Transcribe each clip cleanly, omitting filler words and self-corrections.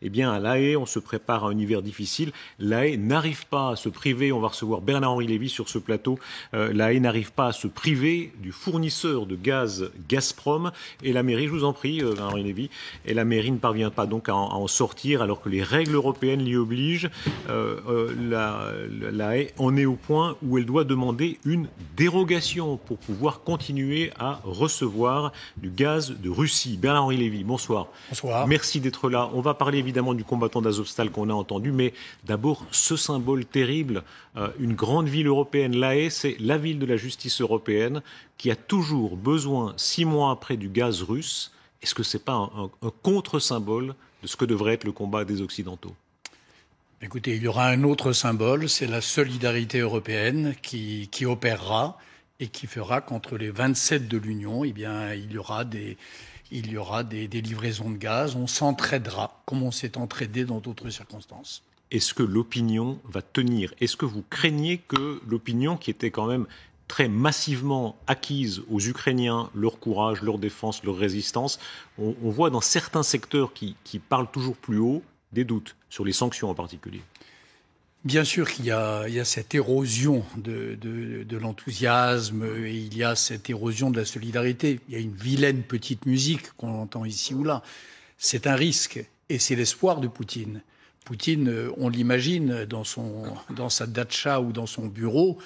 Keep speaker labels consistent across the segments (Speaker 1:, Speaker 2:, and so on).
Speaker 1: Eh bien, à La Haye, on se prépare à un hiver difficile. La Haye n'arrive pas à se priver, on va recevoir Bernard-Henri Lévy sur ce plateau, La Haye n'arrive pas à se priver du fournisseur de gaz Gazprom. Et la mairie, je vous en prie, Bernard-Henri Lévy, et la mairie ne parvient pas donc à en sortir, alors que les règles européennes l'y obligent. La Haye en est au point où elle doit demander une dérogation pour pouvoir continuer à recevoir du gaz de Russie. Bernard-Henri Lévy, bonsoir.
Speaker 2: Bonsoir.
Speaker 1: Merci d'être là. On va parler évidemment du combattant d'Azovstal qu'on a entendu, mais d'abord ce symbole terrible, une grande ville européenne, La Haye, c'est la ville de la justice européenne qui a toujours besoin, 6 mois après, du gaz russe. Est-ce que ce n'est pas un contre-symbole de ce que devrait être le combat des Occidentaux ?
Speaker 2: Écoutez, il y aura un autre symbole, c'est la solidarité européenne qui opérera et qui fera qu'entre les 27 de l'Union, eh bien, il y aura des livraisons de gaz. On s'entraidera comme on s'est entraidé dans d'autres circonstances.
Speaker 1: Est-ce que l'opinion va tenir ? Est-ce que vous craignez que l'opinion, qui était quand même très massivement acquise aux Ukrainiens, leur courage, leur défense, leur résistance, on voit dans certains secteurs qui parlent toujours plus haut des doutes sur les sanctions en particulier?
Speaker 2: Bien sûr qu'il y a cette érosion de l'enthousiasme et il y a cette érosion de la solidarité. Il y a une vilaine petite musique qu'on entend ici ou là. C'est un risque et c'est l'espoir de Poutine. Poutine, on l'imagine dans sa datcha ou dans son bureau,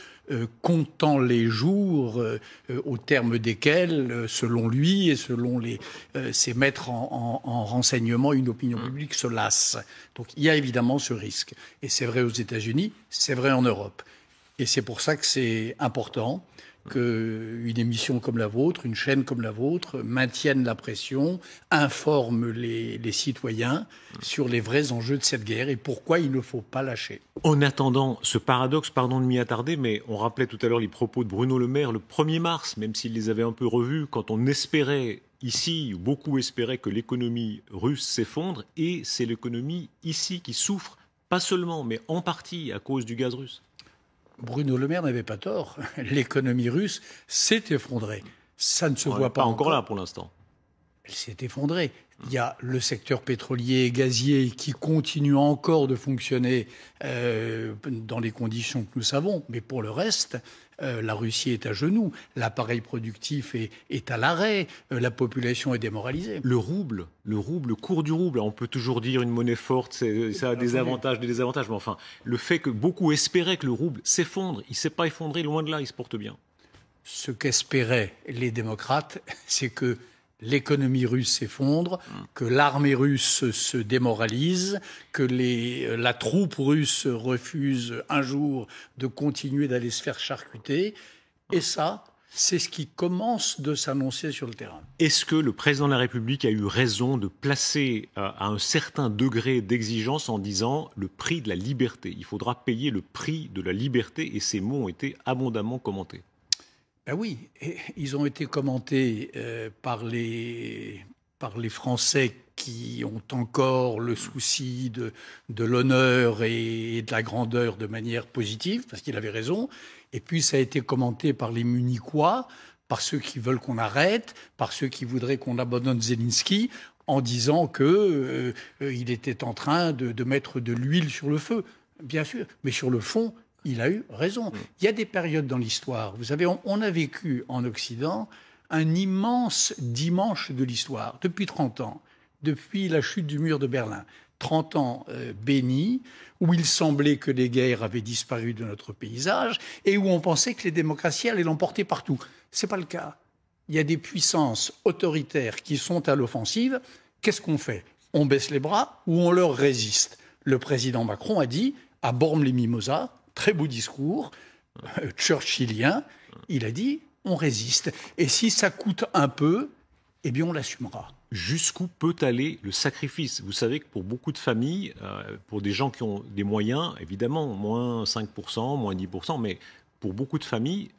Speaker 2: comptant les jours au terme desquels, selon lui et selon ses maîtres en renseignement, une opinion publique se lasse. Donc il y a évidemment ce risque. Et c'est vrai aux États-Unis, c'est vrai en Europe. Et c'est pour ça que c'est important qu'une émission comme la vôtre, une chaîne comme la vôtre, maintienne la pression, informe les citoyens sur les vrais enjeux de cette guerre et pourquoi il ne faut pas lâcher.
Speaker 1: En attendant ce paradoxe, pardon de m'y attarder, mais on rappelait tout à l'heure les propos de Bruno Le Maire le 1er mars, même s'il les avait un peu revus, quand on espérait ici, beaucoup espéraient que l'économie russe s'effondre, et c'est l'économie ici qui souffre, pas seulement, mais en partie à cause du gaz russe.
Speaker 2: Bruno Le Maire n'avait pas tort. L'économie russe s'est effondrée. Ça ne se voit pas
Speaker 1: encore là pour l'instant.
Speaker 2: Elle s'est effondrée. Il y a le secteur pétrolier et gazier qui continue encore de fonctionner dans les conditions que nous savons. Mais pour le reste, la Russie est à genoux. L'appareil productif est à l'arrêt. La population est démoralisée.
Speaker 1: Le cours du rouble, on peut toujours dire une monnaie forte, ça a des avantages, des désavantages. Mais enfin, le fait que beaucoup espéraient que le rouble s'effondre, il ne s'est pas effondré, loin de là, il se porte bien.
Speaker 2: Ce qu'espéraient les démocrates, c'est que l'économie russe s'effondre, que l'armée russe se démoralise, que la troupe russe refuse un jour de continuer d'aller se faire charcuter. Et ça, c'est ce qui commence de s'annoncer sur le terrain.
Speaker 1: Est-ce que le président de la République a eu raison de placer à un certain degré d'exigence en disant le prix de la liberté ? Il faudra payer le prix de la liberté, et ces mots ont été abondamment commentés.
Speaker 2: Ben oui, ils ont été commentés par les Français qui ont encore le souci de l'honneur et de la grandeur de manière positive, parce qu'il avait raison. Et puis ça a été commenté par les Munichois, par ceux qui veulent qu'on arrête, par ceux qui voudraient qu'on abandonne Zelensky, en disant qu'il était en train de mettre de l'huile sur le feu. Bien sûr, mais sur le fond, il a eu raison. Il y a des périodes dans l'histoire. Vous savez, on a vécu en Occident un immense dimanche de l'histoire, depuis 30 ans, depuis la chute du mur de Berlin. 30 ans bénis, où il semblait que les guerres avaient disparu de notre paysage et où on pensait que les démocraties allaient l'emporter partout. Ce n'est pas le cas. Il y a des puissances autoritaires qui sont à l'offensive. Qu'est-ce qu'on fait ? On baisse les bras ou on leur résiste ? Le président Macron a dit, à Bormes-les-Mimosas, très beau discours, churchillien, il a dit on résiste. Et si ça coûte un peu, eh bien on l'assumera.
Speaker 1: Jusqu'où peut aller le sacrifice ? Vous savez que pour beaucoup de familles, pour des gens qui ont des moyens, évidemment, moins 5%, moins 10%, mais pour beaucoup de familles,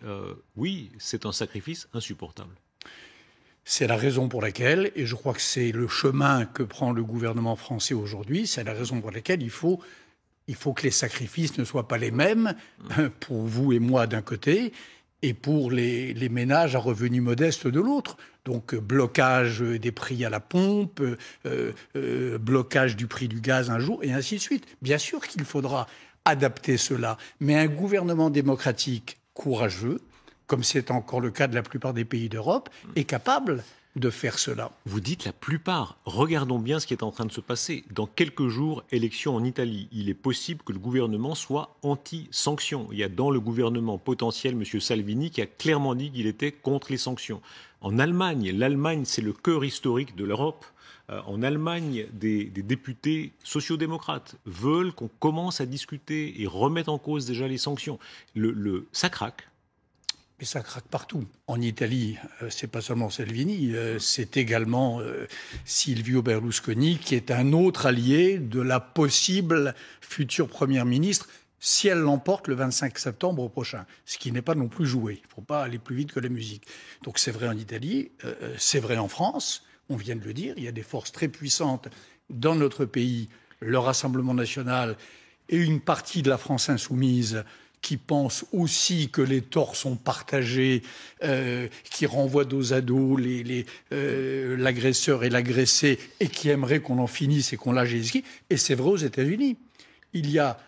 Speaker 1: oui, c'est un sacrifice insupportable.
Speaker 2: C'est la raison pour laquelle, et je crois que c'est le chemin que prend le gouvernement français aujourd'hui, c'est la raison pour laquelle il faut que les sacrifices ne soient pas les mêmes pour vous et moi d'un côté, et pour les ménages à revenus modestes de l'autre. Donc blocage des prix à la pompe, blocage du prix du gaz un jour, et ainsi de suite. Bien sûr qu'il faudra adapter cela, mais un gouvernement démocratique courageux, comme c'est encore le cas de la plupart des pays d'Europe, est capable de faire cela.
Speaker 1: Vous dites la plupart. Regardons bien ce qui est en train de se passer. Dans quelques jours, élection en Italie. Il est possible que le gouvernement soit anti-sanctions. Il y a dans le gouvernement potentiel M. Salvini qui a clairement dit qu'il était contre les sanctions. En Allemagne, l'Allemagne c'est le cœur historique de l'Europe. En Allemagne, des députés sociodémocrates veulent qu'on commence à discuter et remettre en cause déjà les sanctions. Ça craque.
Speaker 2: Mais ça craque partout. En Italie, c'est pas seulement Salvini, c'est également Silvio Berlusconi, qui est un autre allié de la possible future première ministre, si elle l'emporte le 25 septembre prochain, ce qui n'est pas non plus joué. Il ne faut pas aller plus vite que la musique. Donc c'est vrai en Italie, c'est vrai en France, on vient de le dire, il y a des forces très puissantes dans notre pays, le Rassemblement national et une partie de la France insoumise, qui pensent aussi que les torts sont partagés, qui renvoient dos à dos l'agresseur et l'agressé, et qui aimeraient qu'on en finisse et qu'on lâche les skis. Et c'est vrai aux États-Unis. Il y a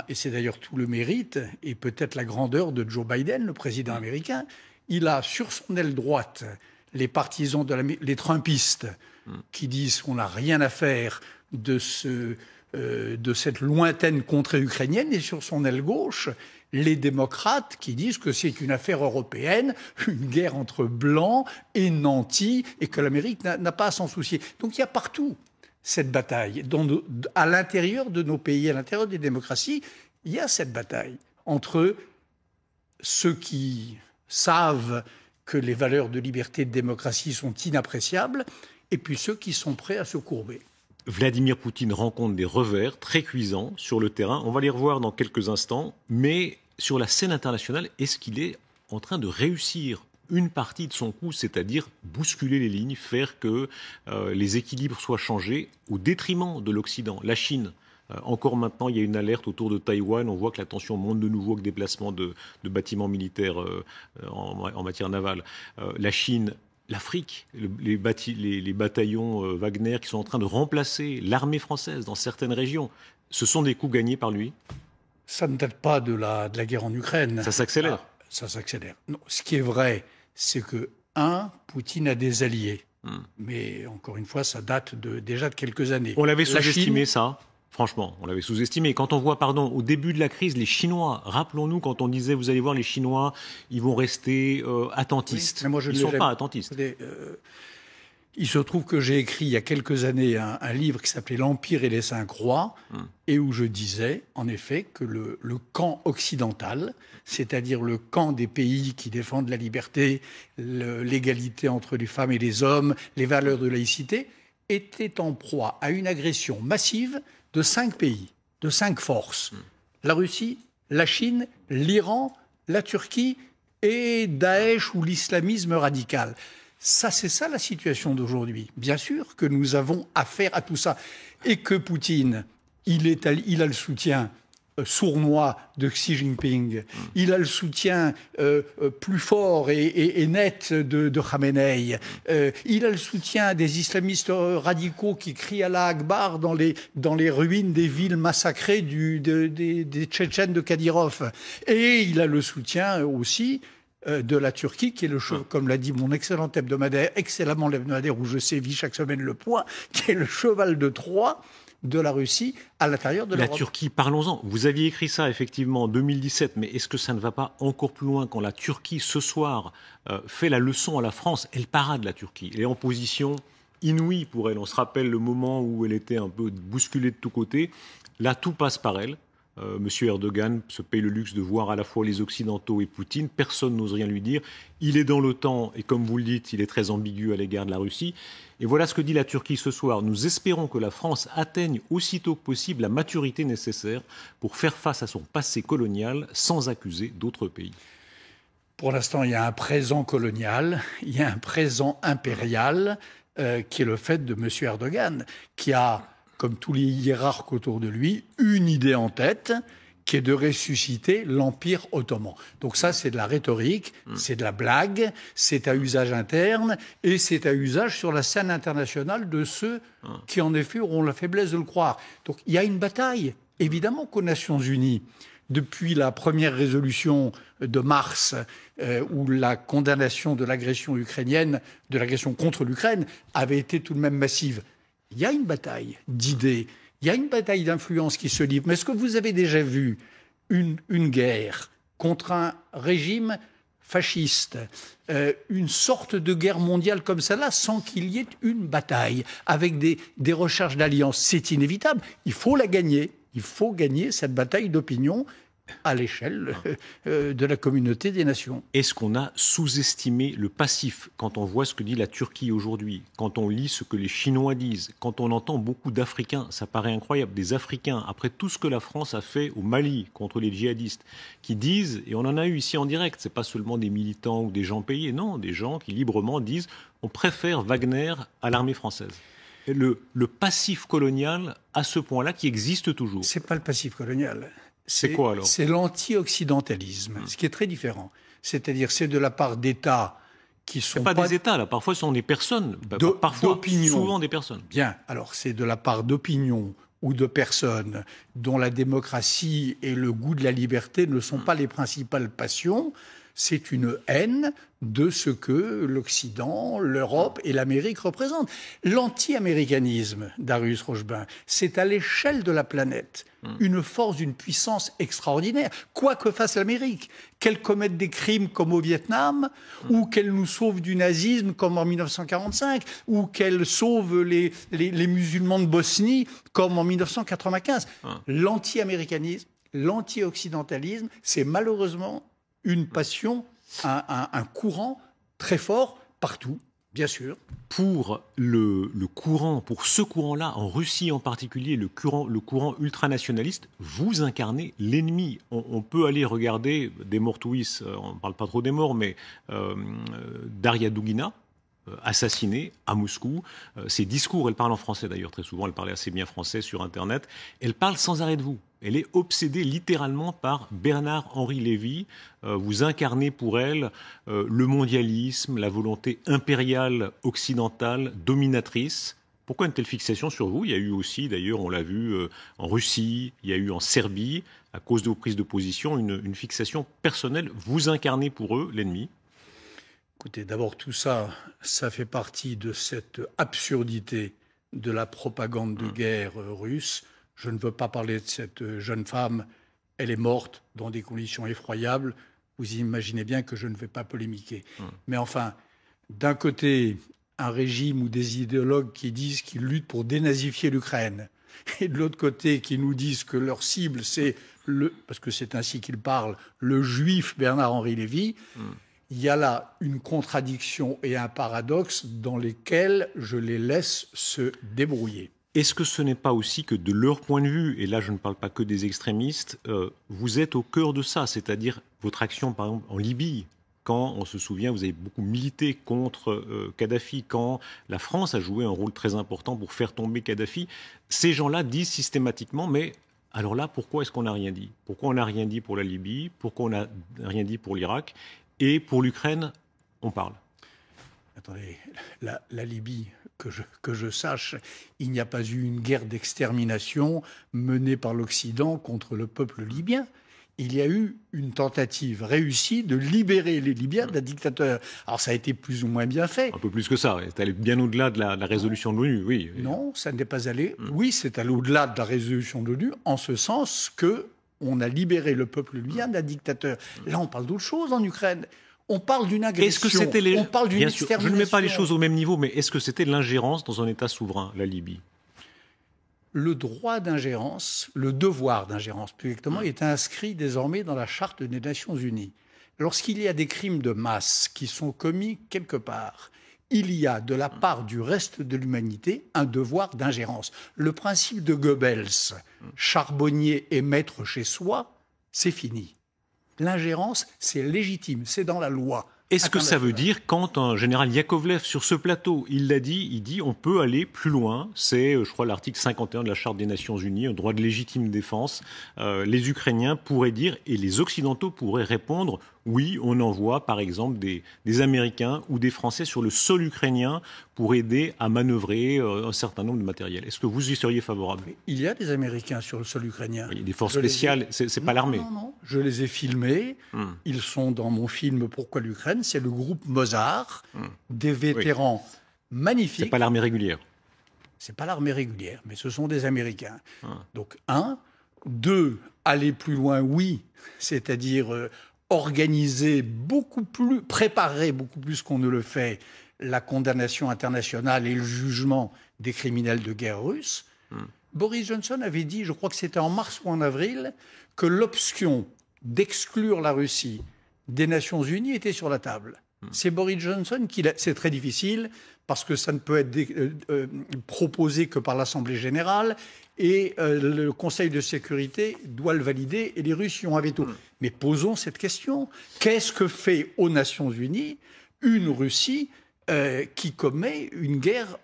Speaker 2: et c'est d'ailleurs tout le mérite, et peut-être la grandeur de Joe Biden, le président américain, il a sur son aile droite les partisans les Trumpistes, qui disent qu'on n'a rien à faire de cette lointaine contrée ukrainienne, et sur son aile gauche, les démocrates qui disent que c'est une affaire européenne, une guerre entre blancs et nantis, et que l'Amérique n'a pas à s'en soucier. Donc il y a partout cette bataille. À l'intérieur de nos pays, à l'intérieur des démocraties, il y a cette bataille entre ceux qui savent que les valeurs de liberté et de démocratie sont inappréciables, et puis ceux qui sont prêts à se courber.
Speaker 1: Vladimir Poutine rencontre des revers très cuisants sur le terrain. On va les revoir dans quelques instants. Mais sur la scène internationale, est-ce qu'il est en train de réussir une partie de son coup, c'est-à-dire bousculer les lignes, faire que les équilibres soient changés au détriment de l'Occident? La Chine, encore maintenant, il y a une alerte autour de Taïwan. On voit que la tension monte de nouveau avec des déplacements de bâtiments militaires en matière navale. La Chine... L'Afrique, les bataillons Wagner qui sont en train de remplacer l'armée française dans certaines régions, ce sont des coups gagnés par lui?
Speaker 2: Ça ne date pas de la guerre en Ukraine.
Speaker 1: Ça s'accélère.
Speaker 2: Ça s'accélère. Non, ce qui est vrai, c'est que, Poutine a des alliés. Mais encore une fois, ça date déjà de quelques années.
Speaker 1: On l'avait sous-estimé, ça. Franchement, on l'avait sous-estimé. Quand on voit, au début de la crise, les Chinois, rappelons-nous quand on disait, vous allez voir, les Chinois, ils vont rester attentistes. Oui, ils ne sont pas attentistes.
Speaker 2: Il se trouve que j'ai écrit il y a quelques années un livre qui s'appelait L'Empire et les cinq rois, et où je disais, en effet, que le camp occidental, c'est-à-dire le camp des pays qui défendent la liberté, l'égalité entre les femmes et les hommes, les valeurs de laïcité, était en proie à une agression massive de 5 pays, de 5 forces. La Russie, la Chine, l'Iran, la Turquie et Daesh ou l'islamisme radical. C'est ça la situation d'aujourd'hui. Bien sûr que nous avons affaire à tout ça. Et que Poutine, il a le soutien sournois de Xi Jinping. Il a le soutien plus fort et net de Khamenei. Il a le soutien des islamistes radicaux qui crient Allah Akbar dans les ruines des villes massacrées des Tchétchènes de Kadyrov. Et il a le soutien aussi de la Turquie, qui est comme l'a dit mon excellent hebdomadaire, excellemment hebdomadaire où je sévis chaque semaine le point, qui est le cheval de Troie de la Russie à l'intérieur de l'Europe.
Speaker 1: La Turquie, parlons-en. Vous aviez écrit ça effectivement en 2017, mais est-ce que ça ne va pas encore plus loin quand la Turquie, ce soir, fait la leçon à la France? Elle parade, la Turquie. Elle est en position inouïe pour elle. On se rappelle le moment où elle était un peu bousculée de tous côtés. Là, tout passe par elle. Monsieur Erdogan se paye le luxe de voir à la fois les Occidentaux et Poutine. Personne n'ose rien lui dire. Il est dans l'OTAN et comme vous le dites, il est très ambigu à l'égard de la Russie. Et voilà ce que dit la Turquie ce soir. Nous espérons que la France atteigne aussitôt que possible la maturité nécessaire pour faire face à son passé colonial sans accuser d'autres pays.
Speaker 2: Pour l'instant, il y a un présent colonial, il y a un présent impérial qui est le fait de M. Erdogan, qui a, comme tous les hiérarques autour de lui, une idée en tête qui est de ressusciter l'Empire ottoman. Donc ça, c'est de la rhétorique, c'est de la blague, c'est à usage interne et c'est à usage sur la scène internationale de ceux qui, en effet, auront la faiblesse de le croire. Donc il y a une bataille, évidemment qu'aux Nations Unies, depuis la première résolution de mars, où la condamnation de l'agression ukrainienne, de l'agression contre l'Ukraine, avait été tout de même massive. Il y a une bataille d'idées. Il y a une bataille d'influence qui se livre. Mais est-ce que vous avez déjà vu une guerre contre un régime fasciste, une sorte de guerre mondiale comme celle-là, sans qu'il y ait une bataille, avec des recherches d'alliance? C'est inévitable. Il faut la gagner. Il faut gagner cette bataille d'opinion à l'échelle de la communauté des nations.
Speaker 1: Est-ce qu'on a sous-estimé le passif quand on voit ce que dit la Turquie aujourd'hui, quand on lit ce que les Chinois disent, quand on entend beaucoup d'Africains, ça paraît incroyable, des Africains, après tout ce que la France a fait au Mali contre les djihadistes, qui disent, et on en a eu ici en direct, c'est pas seulement des militants ou des gens payés, non, des gens qui librement disent on préfère Wagner à l'armée française. Le passif colonial à ce point-là qui existe toujours.
Speaker 2: C'est pas le passif colonial.
Speaker 1: C'est quoi alors?
Speaker 2: C'est l'anti-occidentalisme, ce qui est très différent. C'est-à-dire, c'est de la part d'États qui sont
Speaker 1: pas des États, là. Parfois, ce sont des personnes. Parfois, souvent des personnes.
Speaker 2: Bien. Alors, c'est de la part d'opinions ou de personnes dont la démocratie et le goût de la liberté ne sont pas les principales passions. C'est une haine de ce que l'Occident, l'Europe et l'Amérique représentent. L'anti-américanisme, Darius Rochebin, c'est à l'échelle de la planète une force d'une puissance extraordinaire. Quoi que fasse l'Amérique, qu'elle commette des crimes comme au Vietnam, ou qu'elle nous sauve du nazisme comme en 1945, ou qu'elle sauve les musulmans de Bosnie comme en 1995. L'anti-américanisme, l'anti-occidentalisme, c'est malheureusement une passion, un courant très fort partout, bien sûr.
Speaker 1: Pour le courant, pour ce courant-là, en Russie en particulier, le courant ultranationaliste, vous incarnez l'ennemi. On peut aller regarder des mortuis, on ne parle pas trop des morts, mais Daria Dugina, assassinée à Moscou. Ses discours, elle parle en français d'ailleurs très souvent, elle parlait assez bien français sur Internet, elle parle sans arrêt de vous. Elle est obsédée littéralement par Bernard-Henri Lévy. Vous incarnez pour elle le mondialisme, la volonté impériale occidentale dominatrice. Pourquoi une telle fixation sur vous? Il y a eu aussi, d'ailleurs, on l'a vu en Russie, il y a eu en Serbie, à cause de vos prises de position, une fixation personnelle. Vous incarnez pour eux l'ennemi.
Speaker 2: Écoutez, d'abord, tout ça, ça fait partie de cette absurdité de la propagande de guerre russe. Je ne veux pas parler de cette jeune femme. Elle est morte dans des conditions effroyables. Vous imaginez bien que je ne vais pas polémiquer. Mais enfin, d'un côté, un régime ou des idéologues qui disent qu'ils luttent pour dénazifier l'Ukraine, et de l'autre côté, qui nous disent que leur cible, c'est parce que c'est ainsi qu'ils parlent, le juif Bernard-Henri Lévy. Il y a là une contradiction et un paradoxe dans lesquels je les laisse se débrouiller.
Speaker 1: Est-ce que ce n'est pas aussi que de leur point de vue, et là je ne parle pas que des extrémistes, vous êtes au cœur de ça, c'est-à-dire votre action par exemple en Libye, quand on se souvient, vous avez beaucoup milité contre Kadhafi, quand la France a joué un rôle très important pour faire tomber Kadhafi, ces gens-là disent systématiquement, mais alors là, pourquoi est-ce qu'on n'a rien dit? Pourquoi on n'a rien dit pour la Libye? Pourquoi on n'a rien dit pour l'Irak? Et pour l'Ukraine, on parle.
Speaker 2: Attendez, la Libye, que je sache, il n'y a pas eu une guerre d'extermination menée par l'Occident contre le peuple libyen. Il y a eu une tentative réussie de libérer les Libyens d'un dictateur. Alors ça a été plus ou moins bien fait.
Speaker 1: Un peu plus que ça, c'est allé bien au-delà de la résolution de l'ONU, oui.
Speaker 2: Non, ça n'est pas allé. Oui, c'est allé au-delà de la résolution de l'ONU, en ce sens que on a libéré le peuple libyen d'un dictateur. Là, on parle d'autre chose en Ukraine. On parle d'une agression.
Speaker 1: Est-ce que c'était
Speaker 2: on parle d'une extermination.
Speaker 1: Je ne mets pas les choses au même niveau, mais est-ce que c'était l'ingérence dans un État souverain, la Libye?
Speaker 2: Le droit d'ingérence, le devoir d'ingérence plus exactement, est inscrit désormais dans la Charte des Nations Unies. Lorsqu'il y a des crimes de masse qui sont commis quelque part, il y a de la part du reste de l'humanité un devoir d'ingérence. Le principe de Goebbels, charbonnier et maître chez soi, c'est fini. L'ingérence, c'est légitime, c'est dans la loi.
Speaker 1: Est-ce que ça veut dire, quand un général Yakovlev, sur ce plateau, il dit on peut aller plus loin, c'est, je crois, l'article 51 de la Charte des Nations Unies, un droit de légitime défense, les Ukrainiens pourraient dire, et les Occidentaux pourraient répondre, oui, on envoie par exemple des Américains ou des Français sur le sol ukrainien pour aider à manœuvrer un certain nombre de matériel. Est-ce que vous y seriez favorable?
Speaker 2: Il y a des Américains sur le sol ukrainien.
Speaker 1: Il y a des forces spéciales, c'est pas l'armée.
Speaker 2: Non, je les ai filmés. Ils sont dans mon film Pourquoi l'Ukraine? C'est le groupe Mozart, des vétérans magnifiques.
Speaker 1: C'est pas l'armée régulière.
Speaker 2: C'est pas l'armée régulière, mais ce sont des Américains. Donc, 1. 2, aller plus loin, oui, c'est-à-dire organiser beaucoup plus, préparer beaucoup plus qu'on ne le fait, la condamnation internationale et le jugement des criminels de guerre russes. Boris Johnson avait dit, je crois que c'était en mars ou en avril, que l'option d'exclure la Russie des Nations Unies était sur la table. C'est Boris Johnson qui l'a... C'est très difficile parce que ça ne peut être proposé que par l'Assemblée générale et le Conseil de sécurité doit le valider et les Russes y ont un veto. Mais posons cette question. Qu'est-ce que fait aux Nations Unies une Russie qui commet une guerre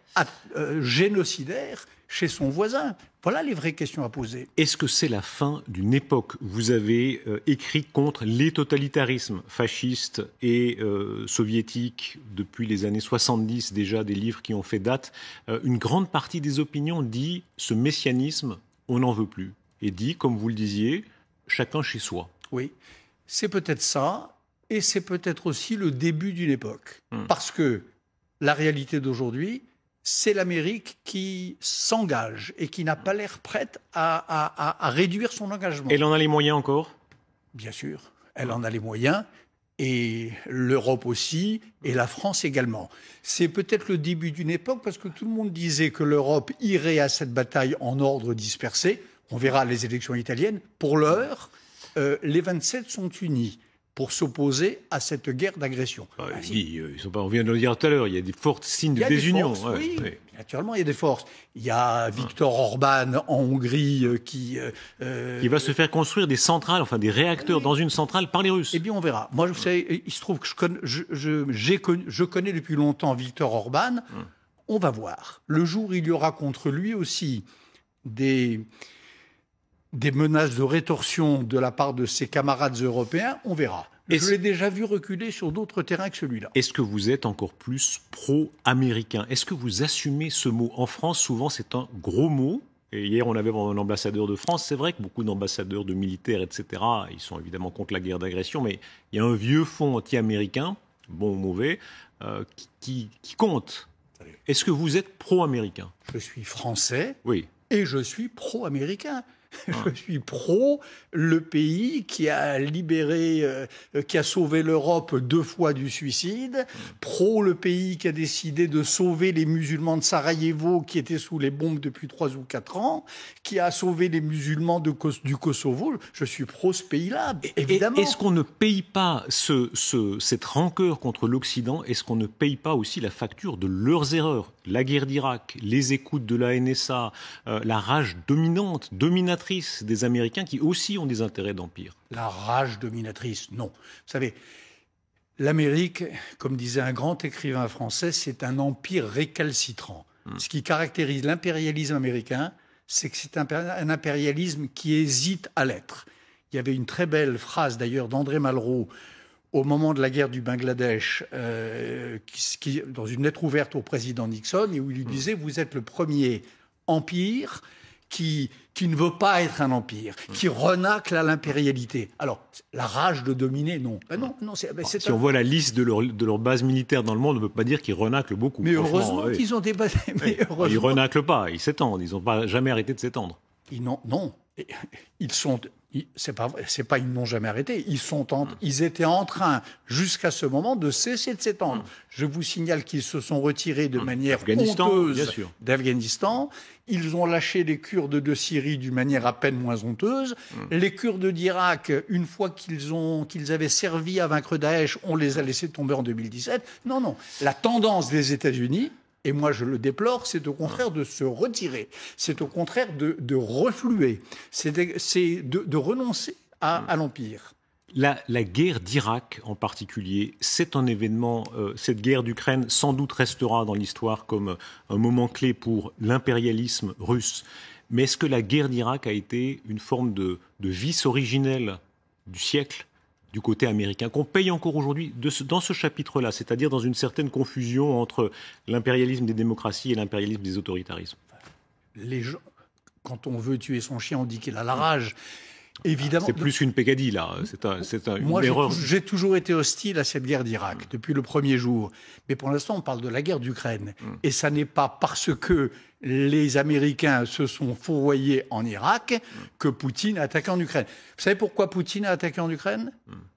Speaker 2: génocidaire chez son voisin? Voilà les vraies questions à poser.
Speaker 1: Est-ce que c'est la fin d'une époque? Vous avez écrit contre les totalitarismes fascistes et soviétiques depuis les années 70, déjà des livres qui ont fait date. Une grande partie des opinions dit ce messianisme, on n'en veut plus. Et dit, comme vous le disiez, chacun chez soi.
Speaker 2: Oui, c'est peut-être ça, et c'est peut-être aussi le début d'une époque. Parce que la réalité d'aujourd'hui, c'est l'Amérique qui s'engage et qui n'a pas l'air prête à réduire son engagement.
Speaker 1: Elle en a les moyens encore?
Speaker 2: Bien sûr, elle en a les moyens, et l'Europe aussi, et la France également. C'est peut-être le début d'une époque, parce que tout le monde disait que l'Europe irait à cette bataille en ordre dispersé. On verra les élections italiennes. Pour l'heure, les 27 sont unis pour s'opposer à cette guerre d'agression.
Speaker 1: On vient de le dire tout à l'heure, il y a des forts signes de désunion.
Speaker 2: Oui, naturellement, il y a des forces. Il y a Viktor Orban en Hongrie qui
Speaker 1: va se faire construire des centrales, enfin des réacteurs dans une centrale par les Russes.
Speaker 2: Eh bien, on verra. Moi, vous savez, il se trouve que je connais depuis longtemps Viktor Orban. On va voir. Le jour où il y aura contre lui aussi des menaces de rétorsion de la part de ses camarades européens, on verra. Je l'ai déjà vu reculer sur d'autres terrains que celui-là.
Speaker 1: Est-ce que vous êtes encore plus pro-américain? Est-ce que vous assumez ce mot? En France, souvent, c'est un gros mot. Et hier, on avait un ambassadeur de France. C'est vrai que beaucoup d'ambassadeurs, de militaires, etc., ils sont évidemment contre la guerre d'agression, mais il y a un vieux fond anti-américain, bon ou mauvais, qui compte. Est-ce que vous êtes pro-américain?
Speaker 2: Je suis français.
Speaker 1: Oui.
Speaker 2: Et je suis pro-américain. Je suis pro le pays qui a libéré, qui a sauvé l'Europe 2 fois du suicide, pro le pays qui a décidé de sauver les musulmans de Sarajevo qui étaient sous les bombes depuis 3 ou 4 ans, qui a sauvé les musulmans du Kosovo. Je suis pro ce pays-là, évidemment.
Speaker 1: Est-ce qu'on ne paye pas cette rancœur contre l'Occident? Est-ce qu'on ne paye pas aussi la facture de leurs erreurs? La guerre d'Irak, les écoutes de la NSA, la rage dominatrice des Américains qui aussi ont des intérêts d'empire.
Speaker 2: La rage dominatrice, non. Vous savez, l'Amérique, comme disait un grand écrivain français, c'est un empire récalcitrant. Ce qui caractérise l'impérialisme américain, c'est que c'est un impérialisme qui hésite à l'être. Il y avait une très belle phrase d'ailleurs d'André Malraux au moment de la guerre du Bangladesh, dans une lettre ouverte au président Nixon, et où il lui disait « Vous êtes le premier empire qui ne veut pas être un empire, qui renacle à l'impérialité. » Alors, la rage de dominer, non.
Speaker 1: Si on voit la liste de leurs bases militaires dans le monde, on ne peut pas dire qu'ils renaclent beaucoup.
Speaker 2: Mais heureusement qu'ils ont des bases...
Speaker 1: Ils renaclent pas, ils s'étendent, ils n'ont jamais arrêté de s'étendre.
Speaker 2: Non, ils sont... C'est pas ils n'ont jamais arrêté. Ils étaient en train, jusqu'à ce moment, de cesser de s'étendre. Je vous signale qu'ils se sont retirés de manière honteuse d'Afghanistan. Ils ont lâché les Kurdes de Syrie d'une manière à peine moins honteuse. Les Kurdes d'Irak, une fois qu'ils avaient servi à vaincre Daesh, on les a laissés tomber en 2017. Non. La tendance des États-Unis, et moi je le déplore, c'est au contraire de se retirer, c'est au contraire de refluer, c'est de renoncer à l'empire.
Speaker 1: La guerre d'Irak en particulier, c'est un événement, cette guerre d'Ukraine sans doute restera dans l'histoire comme un moment clé pour l'impérialisme russe. Mais est-ce que la guerre d'Irak a été une forme de vice originel du siècle du côté américain, qu'on paye encore aujourd'hui dans ce chapitre-là, c'est-à-dire dans une certaine confusion entre l'impérialisme des démocraties et l'impérialisme des autoritarismes?
Speaker 2: Les gens, quand on veut tuer son chien, on dit qu'il a la rage. Évidemment,
Speaker 1: c'est plus une peccadille, là. Une erreur.
Speaker 2: J'ai toujours été hostile à cette guerre d'Irak, depuis le premier jour. Mais pour l'instant, on parle de la guerre d'Ukraine. Et ça n'est pas parce que les Américains se sont fourvoyés en Irak que Poutine a attaqué en Ukraine. Vous savez pourquoi Poutine a attaqué en Ukraine?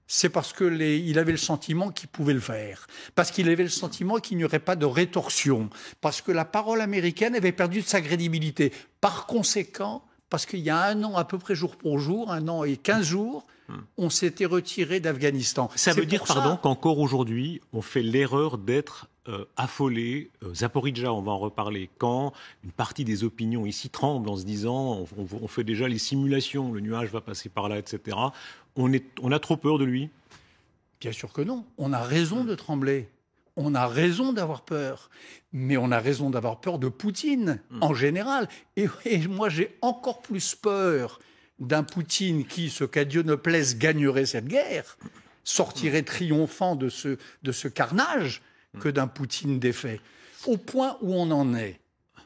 Speaker 2: C'est parce qu'il avait le sentiment qu'il pouvait le faire. Parce qu'il avait le sentiment qu'il n'y aurait pas de rétorsion. Parce que la parole américaine avait perdu de sa crédibilité. Par conséquent, parce qu'il y a 1 an, à peu près jour pour jour, 1 an et 15 jours, on s'était retiré d'Afghanistan.
Speaker 1: Ça veut dire, qu'encore aujourd'hui, on fait l'erreur d'être affolé. Zaporijjia, on va en reparler. Quand une partie des opinions ici tremblent en se disant, on fait déjà les simulations, le nuage va passer par là, etc. On a trop peur de lui?
Speaker 2: Bien sûr que non. On a raison de trembler. On a raison d'avoir peur, mais on a raison d'avoir peur de Poutine, en général. Et moi, j'ai encore plus peur d'un Poutine qui, ce qu'à Dieu ne plaise, gagnerait cette guerre, sortirait triomphant de ce carnage, que d'un Poutine défait. Au point où on en est,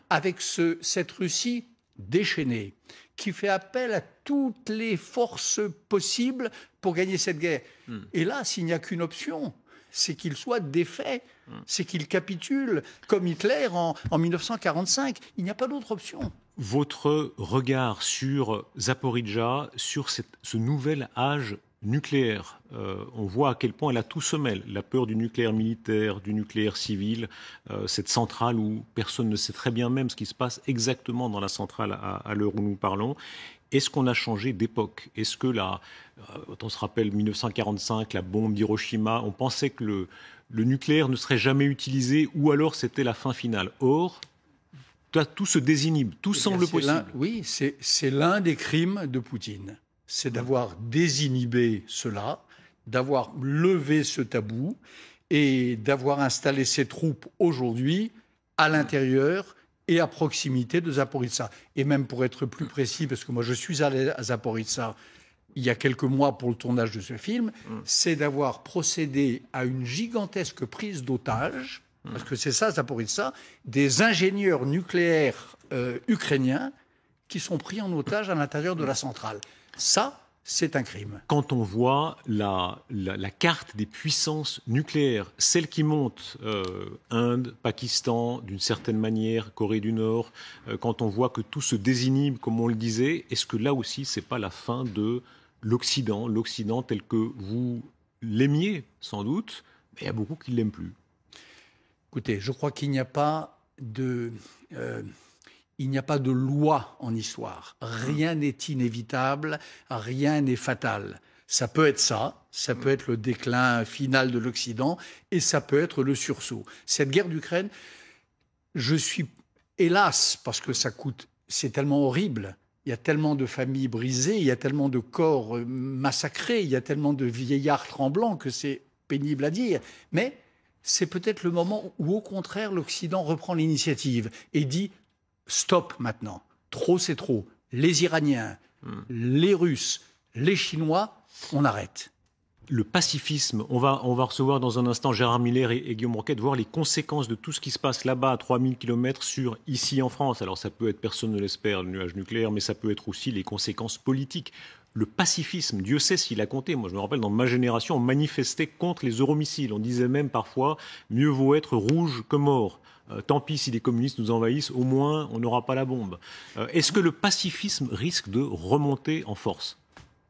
Speaker 2: avec cette Russie déchaînée, qui fait appel à toutes les forces possibles pour gagner cette guerre. Et là, s'il n'y a qu'une option, c'est qu'il soit défait, c'est qu'il capitule, comme Hitler en 1945. Il n'y a pas d'autre option.
Speaker 1: Votre regard sur Zaporijjia, sur ce nouvel âge nucléaire, on voit à quel point elle a tout se mêle. La peur du nucléaire militaire, du nucléaire civil, cette centrale où personne ne sait très bien même ce qui se passe exactement dans la centrale à l'heure où nous parlons. Est-ce qu'on a changé d'époque? Est-ce que on se rappelle 1945, la bombe d'Hiroshima, on pensait que le nucléaire ne serait jamais utilisé ou alors c'était la fin finale. Or, tout se désinhibe, tout semble possible.
Speaker 2: Oui, c'est l'un des crimes de Poutine. C'est d'avoir désinhibé cela, d'avoir levé ce tabou et d'avoir installé ses troupes aujourd'hui à l'intérieur et à proximité de Zaporijjia. Et même pour être plus précis, parce que moi je suis allé à Zaporijjia il y a quelques mois pour le tournage de ce film, c'est d'avoir procédé à une gigantesque prise d'otages, parce que c'est ça Zaporijjia, des ingénieurs nucléaires ukrainiens qui sont pris en otage à l'intérieur de la centrale. Ça, c'est un crime.
Speaker 1: Quand on voit la carte des puissances nucléaires, celles qui montent, Inde, Pakistan, d'une certaine manière, Corée du Nord, quand on voit que tout se désinhibe, comme on le disait, est-ce que là aussi, c'est pas la fin de l'Occident tel que vous l'aimiez, sans doute, mais il y a beaucoup qui ne l'aiment plus?
Speaker 2: Écoutez, je crois qu'il n'y a pas de loi en histoire. Rien n'est inévitable, rien n'est fatal. Ça peut être ça peut être le déclin final de l'Occident, et ça peut être le sursaut. Cette guerre d'Ukraine, je suis, hélas, parce que c'est tellement horrible, il y a tellement de familles brisées, il y a tellement de corps massacrés, il y a tellement de vieillards tremblants que c'est pénible à dire, mais c'est peut-être le moment où, au contraire, l'Occident reprend l'initiative et dit « stop maintenant, trop c'est trop, les Iraniens, les Russes, les Chinois, on arrête ».
Speaker 1: Le pacifisme, on va recevoir dans un instant Gérard Miller et Guillaume Roquette, voir les conséquences de tout ce qui se passe là-bas à 3000 km ici en France. Alors ça peut être, personne ne l'espère, le nuage nucléaire, mais ça peut être aussi les conséquences politiques. Le pacifisme, Dieu sait s'il a compté. Moi, je me rappelle, dans ma génération, on manifestait contre les euromissiles. On disait même parfois, mieux vaut être rouge que mort. Tant pis si les communistes nous envahissent, au moins on n'aura pas la bombe. Est-ce que le pacifisme risque de remonter en force?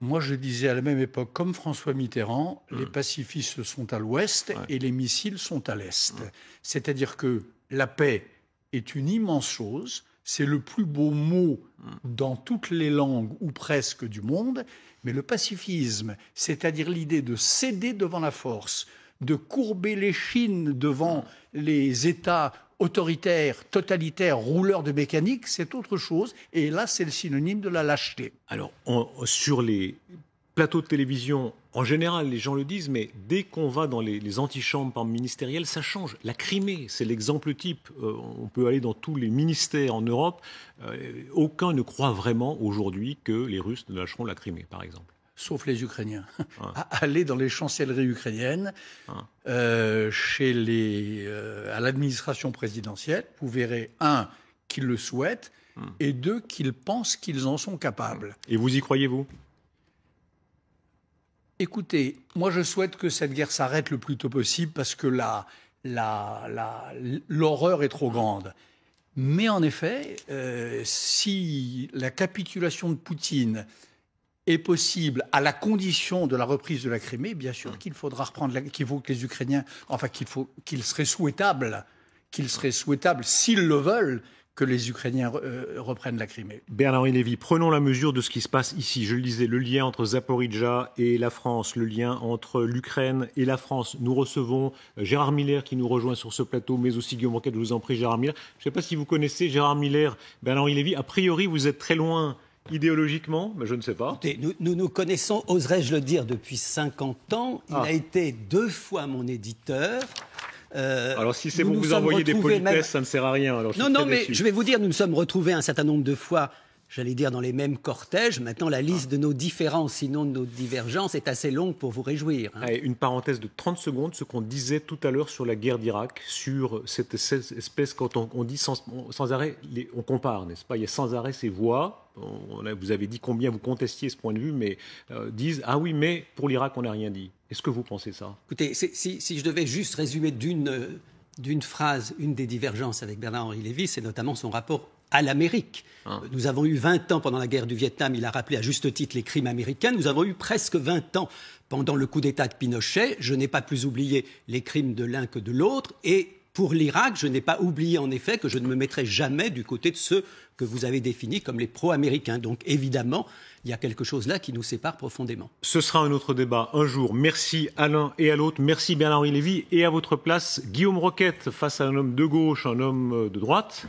Speaker 2: Moi, je disais à la même époque, comme François Mitterrand, les pacifistes sont à l'ouest et les missiles sont à l'est. C'est-à-dire que la paix est une immense chose, c'est le plus beau mot dans toutes les langues ou presque du monde, mais le pacifisme, c'est-à-dire l'idée de céder devant la force, de courber l'échine devant les États autoritaires, totalitaires, rouleurs de mécanique, c'est autre chose. Et là, c'est le synonyme de la lâcheté.
Speaker 1: Alors, sur les plateaux de télévision, en général, les gens le disent, mais dès qu'on va dans les antichambres ministérielles, ça change. La Crimée, c'est l'exemple type. On peut aller dans tous les ministères en Europe. Aucun ne croit vraiment aujourd'hui que les Russes ne lâcheront la Crimée, par exemple.
Speaker 2: Sauf les Ukrainiens. Allez dans les chancelleries ukrainiennes, à l'administration présidentielle, vous verrez, qu'ils le souhaitent, et deux, qu'ils pensent qu'ils en sont capables.
Speaker 1: Et vous y croyez, vous ?
Speaker 2: Écoutez, moi je souhaite que cette guerre s'arrête le plus tôt possible parce que l'horreur est trop grande. Mais en effet, si la capitulation de Poutine est possible à la condition de la reprise de la Crimée, bien sûr qu'il faudra qu'il faut que les Ukrainiens, qu'il serait souhaitable, s'ils le veulent, que les Ukrainiens reprennent la Crimée.
Speaker 1: Bernard-Henri Lévy, prenons la mesure de ce qui se passe ici. Je le disais, le lien entre Zaporijjia et la France, le lien entre l'Ukraine et la France. Nous recevons Gérard Miller qui nous rejoint sur ce plateau, mais aussi Guillaume Roquette. Je vous en prie, Gérard Miller. Je ne sais pas si vous connaissez Gérard Miller, Bernard-Henri Lévy. A priori, vous êtes très loin idéologiquement, mais je ne sais pas.
Speaker 3: Écoutez, nous nous connaissons, oserais-je le dire, depuis 50 ans. Il a été 2 fois mon éditeur.
Speaker 1: Alors si c'est pour vous envoyer des politesses, ça ne sert à rien. Alors,
Speaker 3: non, mais je vais vous dire, nous nous sommes retrouvés un certain nombre de fois, j'allais dire dans les mêmes cortèges. Maintenant, la liste de nos différences, sinon de nos divergences, est assez longue pour vous réjouir.
Speaker 1: Allez, une parenthèse de 30 secondes, ce qu'on disait tout à l'heure sur la guerre d'Irak, sur cette espèce, quand on dit sans arrêt, on compare, n'est-ce pas ? Il y a sans arrêt ces voix. Vous avez dit combien vous contestiez ce point de vue, mais disent « Ah oui, mais pour l'Irak, on n'a rien dit ». Est-ce que vous pensez ça ?
Speaker 3: Écoutez, si je devais juste résumer d'une phrase une des divergences avec Bernard-Henri Lévy, c'est notamment son rapport à l'Amérique. Nous avons eu 20 ans pendant la guerre du Vietnam, il a rappelé à juste titre les crimes américains. Nous avons eu presque 20 ans pendant le coup d'État de Pinochet. Je n'ai pas plus oublié les crimes de l'un que de l'autre. Et pour l'Irak, je n'ai pas oublié en effet que je ne me mettrai jamais du côté de ceux que vous avez définis comme les pro-américains. Donc évidemment, il y a quelque chose là qui nous sépare profondément.
Speaker 1: Ce sera un autre débat un jour. Merci à l'un et à l'autre. Merci Bernard-Henri Lévy. Et à votre place, Guillaume Roquette face à un homme de gauche, un homme de droite.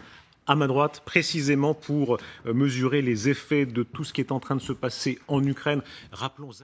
Speaker 1: À ma droite, précisément pour mesurer les effets de tout ce qui est en train de se passer en Ukraine. Rappelons